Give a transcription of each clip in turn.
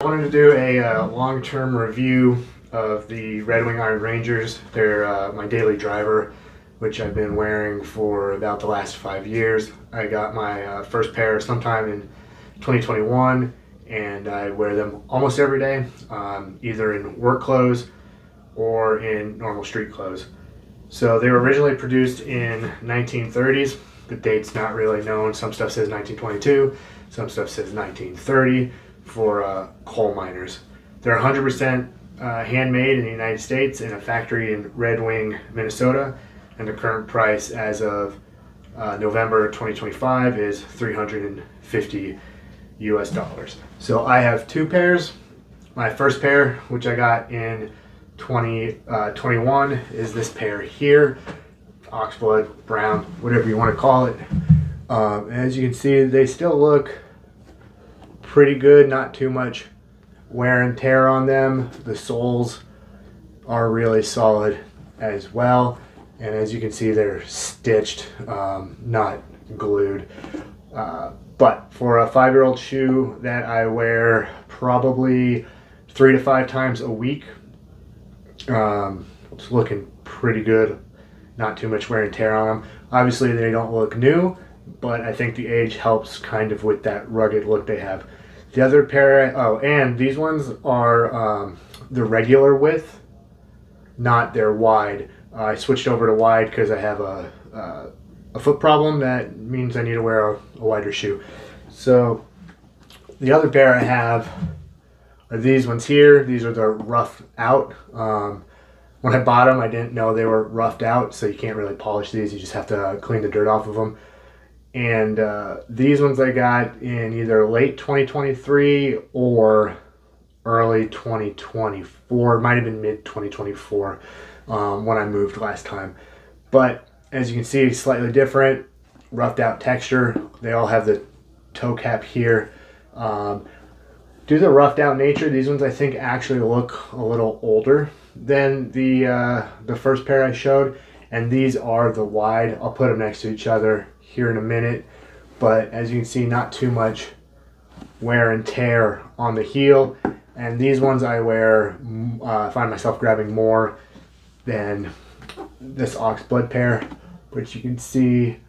I wanted to do a long-term review of the Redwing Iron Rangers. They're my daily driver, which I've been wearing for about the last 5 years. I got my first pair sometime in 2021, and I wear them almost every day, either in work clothes or in normal street clothes. So they were originally produced in 1930s. The date's not really known. Some stuff says 1922, some stuff says 1930 for coal miners. They're 100% handmade in the United States in a factory in Redwing, Minnesota, and the current price as of November 2025 is $350 US. So I have two pairs. My first pair, which I got in 2021, is this pair here, oxblood, brown, whatever you want to call it. As you can see, they still look pretty good, not too much wear and tear on them. The soles are really solid as well, and as you can see, they're stitched, not glued. But for a 5-year-old shoe that I wear probably 3 to 5 times a week, it's looking pretty good. Not too much wear and tear on them. Obviously they don't look new, but I think the age helps kind of with that rugged look they have. The other pair, oh, and these ones are the regular width, not their wide. I switched over to wide because I have a foot problem. That means I need to wear a wider shoe. So the other pair I have are these ones here. These are the rough out. When I bought them, I didn't know they were roughed out, so you can't really polish these. You just have to clean the dirt off of them. And these ones I got in either late 2023 or early 2024. It might have been mid 2024 when I moved last time. But as you can see, slightly different, roughed out texture. They all have the toe cap here. Due to the roughed out nature, these ones I think actually look a little older than the first pair I showed, and these are the wide. I'll put them next to each other here in a minute, but as you can see, not too much wear and tear on the heel. And these ones I wear, find myself grabbing more than this oxblood pair, which you can see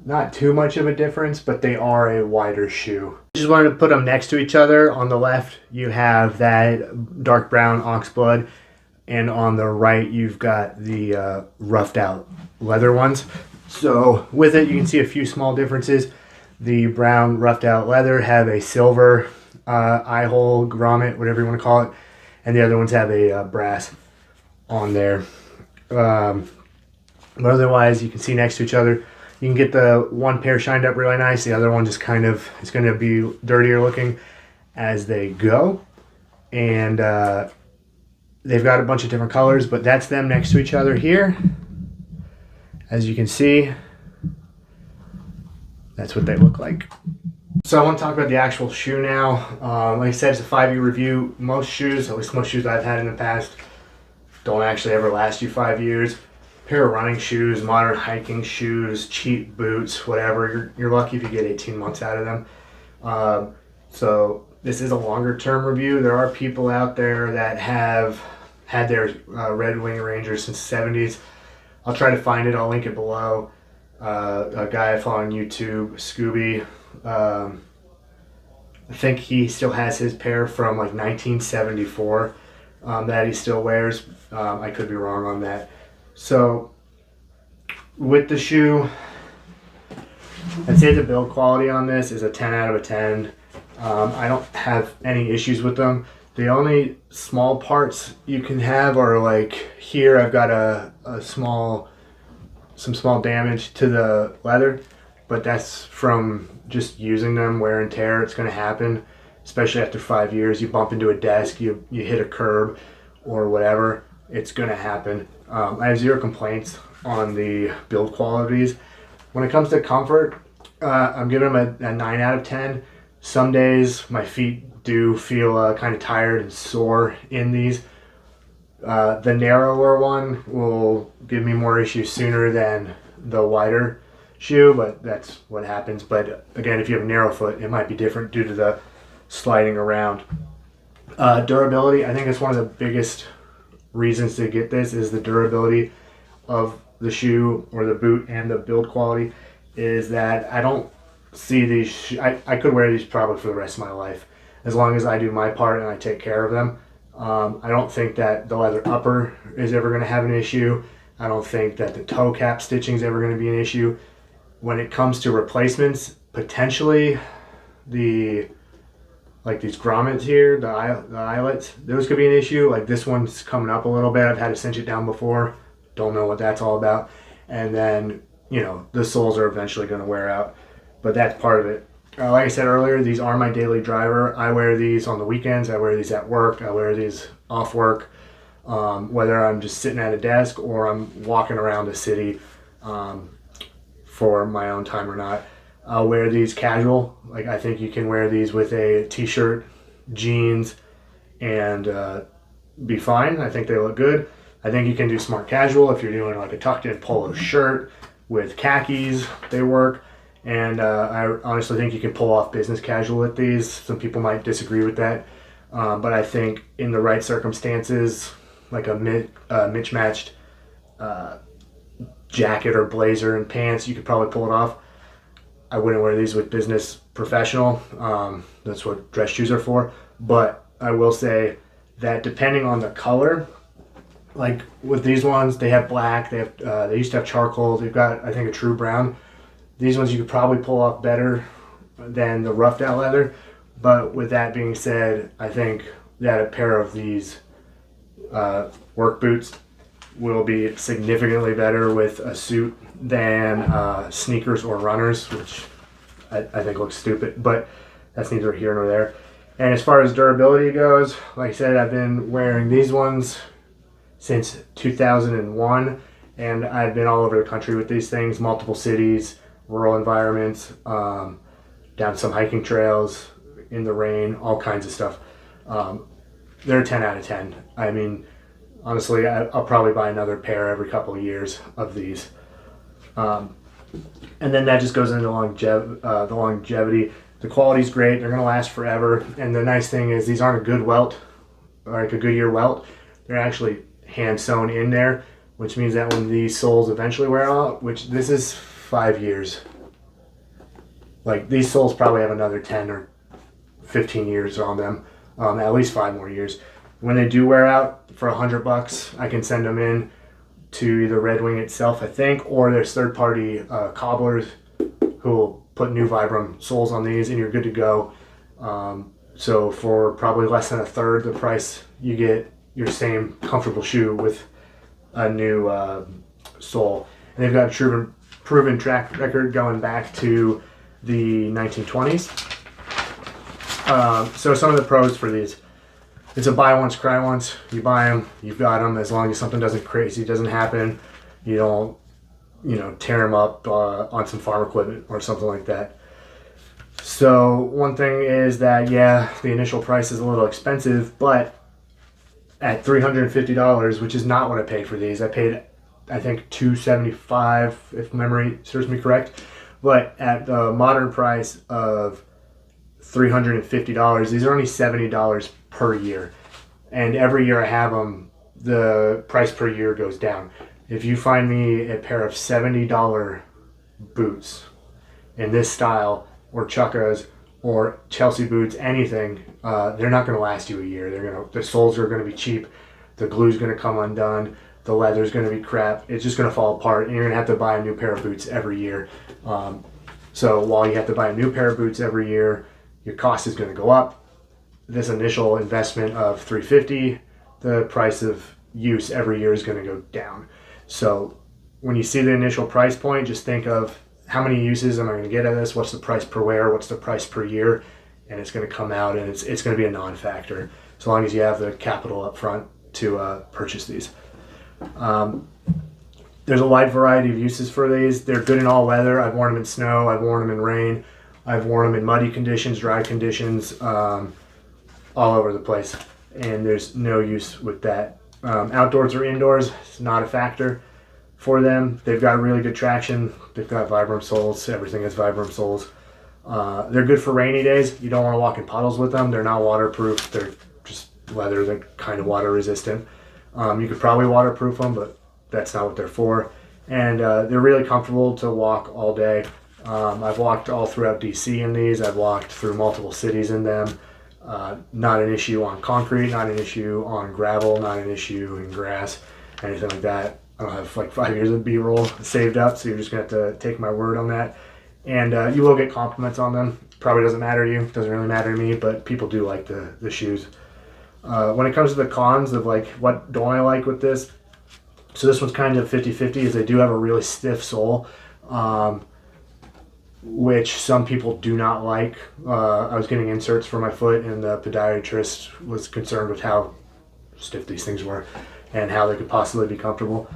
not too much of a difference, but they are a wider shoe. Just wanted to put them next to each other. On the left you have that dark brown oxblood, and on the right you've got the roughed out leather ones. So with it you can see a few small differences. The brown roughed out leather have a silver eye hole, grommet, whatever you want to call it, and the other ones have a brass on there. But otherwise you can see next to each other. You can get the one pair shined up really nice. The other one just kind of is going to be dirtier looking as they go. And they've got a bunch of different colors, but that's them next to each other here. As you can see, that's what they look like. So I want to talk about the actual shoe now. Like I said, it's a 5-year review. Most shoes, at least most shoes I've had in the past, don't actually ever last you 5 years. Pair of running shoes, modern hiking shoes, cheap boots, whatever. You're lucky if you get 18 months out of them. So this is a longer term review. There are people out there that have had their Redwing Rangers since the 70s. I'll try to find it. I'll link it below. A guy I follow on YouTube, Scooby, I think he still has his pair from like 1974 that he still wears. I could be wrong on that. So with the shoe, I'd say the build quality on this is a 10 out of a 10. I don't have any issues with them. The only small parts you can have are like here I've got some small damage to the leather, but that's from just using them, wear and tear. It's going to happen, especially after 5 years. You bump into a desk, you hit a curb or whatever, it's going to happen. I have zero complaints on the build qualities. When it comes to comfort, I'm giving them a 9 out of 10. Some days my feet do feel kind of tired and sore in these. The narrower one will give me more issues sooner than the wider shoe, but that's what happens. But again, if you have a narrow foot, it might be different due to the sliding around. Durability, I think that's one of the biggest reasons to get this is the durability of the shoe or the boot, and the build quality is that I don't see these I could wear these probably for the rest of my life as long as I do my part and I take care of them. I don't think that the leather upper is ever going to have an issue. I don't think that the toe cap stitching is ever going to be an issue. When it comes to replacements, potentially the like these grommets here, the eyelets, those could be an issue. Like this one's coming up a little bit. I've had to cinch it down before. Don't know what that's all about. And then, you know, the soles are eventually going to wear out, but that's part of it. Like I said earlier, these are my daily driver. I wear these on the weekends. I wear these at work. I wear these off work, whether I'm just sitting at a desk or I'm walking around the city for my own time or not. I'll wear these casual. Like I think you can wear these with a t-shirt, jeans, and be fine. I think they look good. I think you can do smart casual if you're doing like a tucked in polo shirt with khakis. They work. And I honestly think you can pull off business casual with these. Some people might disagree with that. But I think in the right circumstances, like a mismatched jacket or blazer and pants, you could probably pull it off. I wouldn't wear these with business professional. That's what dress shoes are for. But I will say that depending on the color, like with these ones, they have black. They used to have charcoal. They've got, I think, a true brown. These ones you could probably pull off better than the roughed out leather. But with that being said, I think that a pair of these work boots will be significantly better with a suit than sneakers or runners, which I think looks stupid, but that's neither here nor there. And as far as durability goes, like I said, I've been wearing these ones since 2001, and I've been all over the country with these things, multiple cities, rural environments, down some hiking trails, in the rain, all kinds of stuff. They're 10 out of 10. I mean, honestly, I'll probably buy another pair every couple of years of these. And then that just goes into the longevity. The quality's great. They're going to last forever. And the nice thing is these aren't a good welt, like a Goodyear welt. They're actually hand sewn in there, which means that when these soles eventually wear out, which this is 5 years, like these soles probably have another 10 or 15 years on them, at least 5 more years. When they do wear out, for $100, I can send them in to either Redwing itself, I think, or there's third-party cobblers who will put new Vibram soles on these, and you're good to go. So for probably less than a third the price, you get your same comfortable shoe with a new sole. And they've got a proven track record going back to the 1920s. So some of the pros for these: it's a buy once, cry once. You buy them, you've got them. As long as something crazy doesn't happen, you don't, tear them up on some farm equipment or something like that. So one thing is that, yeah, the initial price is a little expensive, but at $350, which is not what I paid for these. I paid, I think, $275, if memory serves me correct. But at the modern price of $350, these are only $70 per year. And every year I have them, the price per year goes down. If you find me a pair of $70 boots in this style, or Chukkas, or Chelsea boots, anything, they're not going to last you a year. The soles are going to be cheap, the glue's going to come undone, the leather's going to be crap. It's just going to fall apart, and you're going to have to buy a new pair of boots every year. So while you have to buy a new pair of boots every year, your cost is going to go up. This initial investment of $350, the price of use every year is going to go down. So when you see the initial price point, just think of how many uses am I going to get out of this? What's the price per wear? What's the price per year? And it's going to come out, and it's going to be a non-factor as long as you have the capital up front to purchase these. There's a wide variety of uses for these. They're good in all weather. I've worn them in snow. I've worn them in rain. I've worn them in muddy conditions, dry conditions, all over the place. And there's no use with that. Outdoors or indoors, it's not a factor for them. They've got really good traction. They've got Vibram soles. Everything has Vibram soles. They're good for rainy days. You don't want to walk in puddles with them. They're not waterproof. They're just leather, they're kind of water resistant. You could probably waterproof them, but that's not what they're for. And they're really comfortable to walk all day. I've walked all throughout DC in these. I've walked through multiple cities in them. Not an issue on concrete, not an issue on gravel, not an issue in grass, anything like that. I don't have like 5 years of B-roll saved up, so you're just going to have to take my word on that. And you will get compliments on them. Probably doesn't matter to you. Doesn't really matter to me, but people do like the shoes. When it comes to the cons of like what don't I like with this, so this one's kind of 50-50, is they do have a really stiff sole, which some people do not like. I was getting inserts for my foot, and the podiatrist was concerned with how stiff these things were and how they could possibly be comfortable.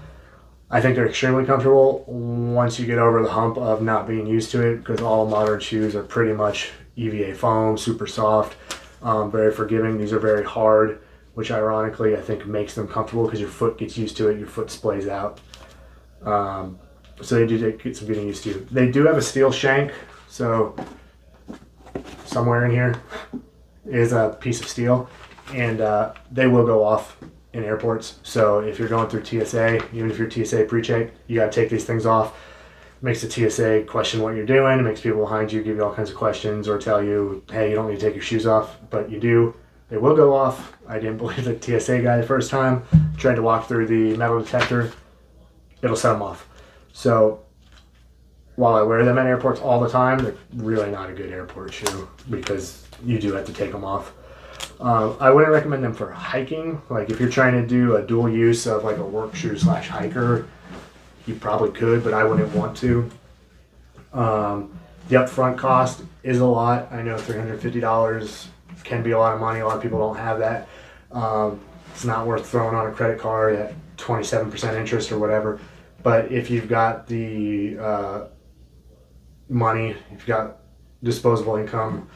I think they're extremely comfortable once you get over the hump of not being used to it, because all modern shoes are pretty much EVA foam, super soft, very forgiving. These are very hard, which ironically I think makes them comfortable because your foot gets used to it, your foot splays out. So they do get some getting used to. They do have a steel shank, so somewhere in here is a piece of steel, and they will go off in airports. So if you're going through TSA, even if you're TSA pre-check, you got to take these things off. It makes the TSA question what you're doing. It makes people behind you give you all kinds of questions or tell you, hey, you don't need to take your shoes off, but you do. They will go off. I didn't believe the TSA guy the first time. Tried to walk through the metal detector. It'll set them off. So while I wear them at airports all the time, they're really not a good airport shoe because you do have to take them off. I wouldn't recommend them for hiking. Like if you're trying to do a dual use of like a work shoe / hiker, you probably could, but I wouldn't want to. The upfront cost is a lot. I know $350 can be a lot of money. A lot of people don't have that. It's not worth throwing on a credit card at 27% interest or whatever. But if you've got the money, if you've got disposable income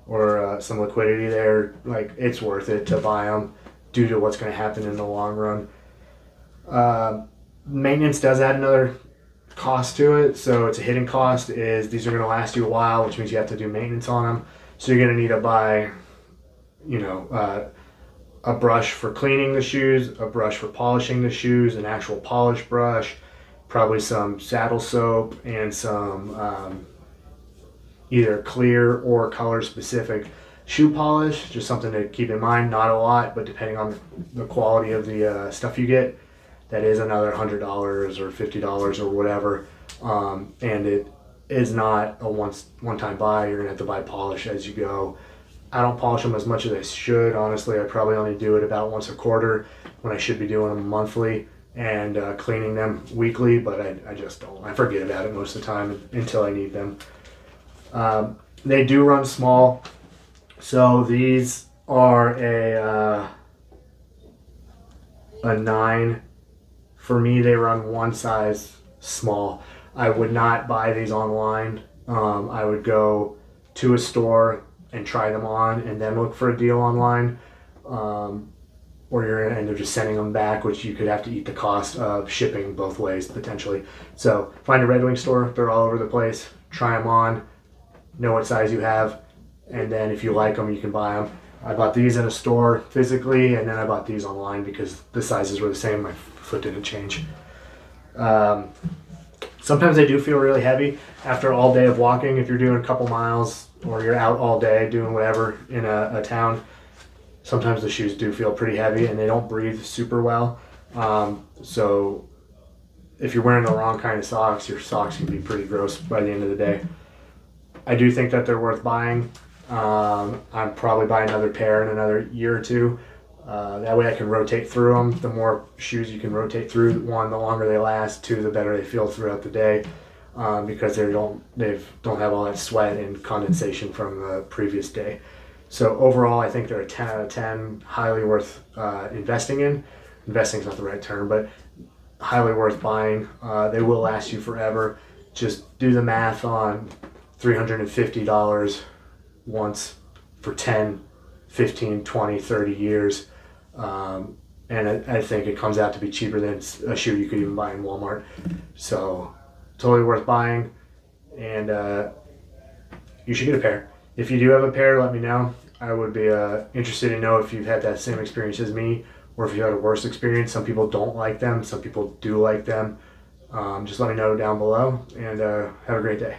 or some liquidity there, like it's worth it to buy them due to what's going to happen in the long run. Maintenance does add another cost to it, so it's a hidden cost. Is these are going to last you a while, which means you have to do maintenance on them. So you're going to need to buy, a brush for cleaning the shoes, a brush for polishing the shoes, an actual polish brush, probably some saddle soap, and some either clear or color specific shoe polish. Just something to keep in mind. Not a lot, but depending on the quality of the stuff you get, that is another $100 or $50 or whatever. And it is not a one-time buy. You're gonna have to buy polish as you go. I don't polish them as much as I should. Honestly, I probably only do it about once a quarter when I should be doing them monthly, and cleaning them weekly, but I just don't. I forget about it most of the time until I need them. They do run small, so these are a 9. For me, they run one size small. I would not buy these online. I would go to a store and try them on and then look for a deal online. Or you're going to end up just sending them back, which you could have to eat the cost of shipping both ways potentially. So find a Redwing store. They're all over the place. Try them on. Know what size you have. And then if you like them, you can buy them. I bought these in a store physically, and then I bought these online because the sizes were the same. My foot didn't change. Sometimes they do feel really heavy after all day of walking. If you're doing a couple miles or you're out all day doing whatever in a town, sometimes the shoes do feel pretty heavy and they don't breathe super well. So if you're wearing the wrong kind of socks, your socks can be pretty gross by the end of the day. I do think that they're worth buying. I'd probably buy another pair in another year or two. That way I can rotate through them. The more shoes you can rotate through, one, the longer they last, two, the better they feel throughout the day, because they don't have all that sweat and condensation from the previous day. So overall, I think they're a 10 out of 10, highly worth investing in. Investing is not the right term, but highly worth buying. They will last you forever. Just do the math on $350 once for 10, 15, 20, 30 years. And I think it comes out to be cheaper than a shoe you could even buy in Walmart. So totally worth buying, and you should get a pair. If you do have a pair, let me know. I would be interested to know if you've had that same experience as me, or if you had a worse experience. Some people don't like them, some people do like them. Just let me know down below, and have a great day.